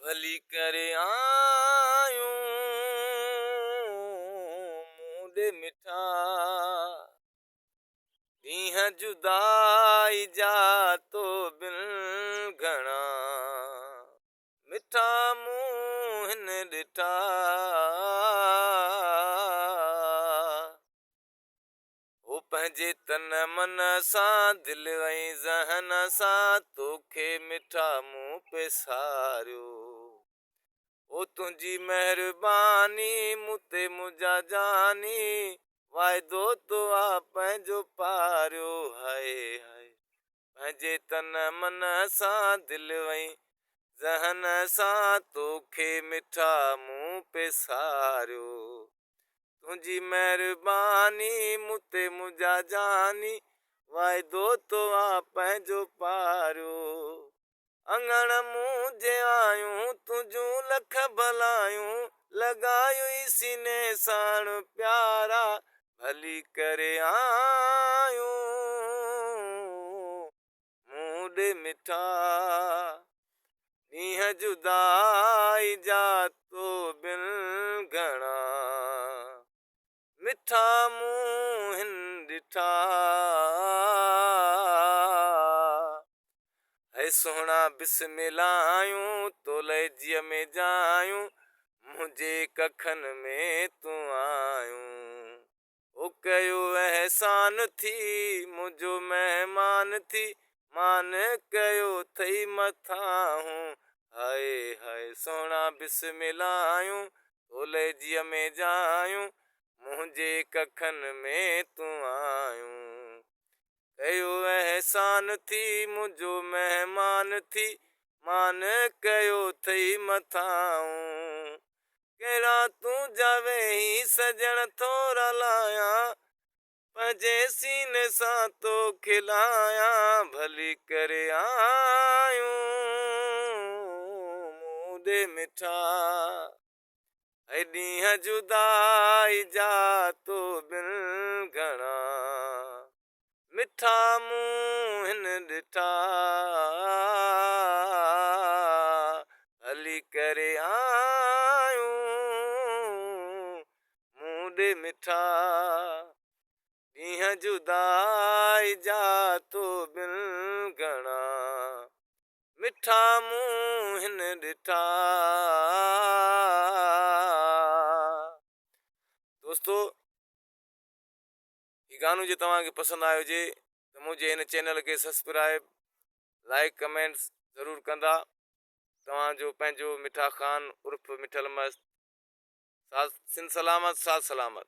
भली करे आयूं मूं ॾे मिठा ॾींहं जुदाई जा तो बिन घणा मिठा मूं हिन ॾिठा हो पंहिंजे तन मन सां दिलि ऐं ज़हन सां तोखे मिठा मूं पेसारियो ओ तुंहिंजी महिरबानी मूं ते मुंहिंजा जानी वाइदो तो आ पंहिंजो पारियो हाय हाय पंहिंजे तन मन सां दिलि ऐं ज़हन सां तोखे मिठा मूं पेसारियो तुंहिंजी महिरबानी मूं ते मुंहिंजा जानी वाइदो तो आ पंहिंजो पारियो अंगण मूं जे आयूं तुंहिंजूं लख भलायूं लॻायूं ई सीने साण प्यारा भली करे आयूं मूं ॾे मिठा ॾींहं जुदाई जा तो बिन घणा मिठा मूं हिन ॾिठा है सोहणा बिस्मिल्लायूं तोले जीअ में जायूं मुंहिंजे कखनि में तूं आयूं ओ कयो अहसान थी मुंहिंजो महिमान थी मान कयो थई मथां हाय हाय सोहणा बिस्मिल्लायूं तोले जीअ में जायूं मुंहिंजे कखनि में तूं आयूं कयो अहसान थी मुंहिंजो महिमान थी मान कयो थई मथां कहिड़ा तूं जावेही सजण थोरा लायां पंहिंजे सीने सां तो खिलायां भली करे आयूं मूं ॾे मिठा ऐं ॾींहं जुदाई जा तो बिन घणा मिठा मूं हिन ॾिठा हली करे आयूं मूं ॾे मिठा ॾींहं जुदाई जा तो बिन घणा मिठा मूं हिन ॾिठा। दोस्तो ही गानो जे तव्हांखे पसंदि आयो हुजे त मुंहिंजे हिन चैनल खे सब्सक्राइब लाइक कमेंट्स ज़रूरु कंदा तव्हांजो पंहिंजो मिठा ख़ान उर्फ़ मिठल मस्त सिंध सलामत साथ सलामत।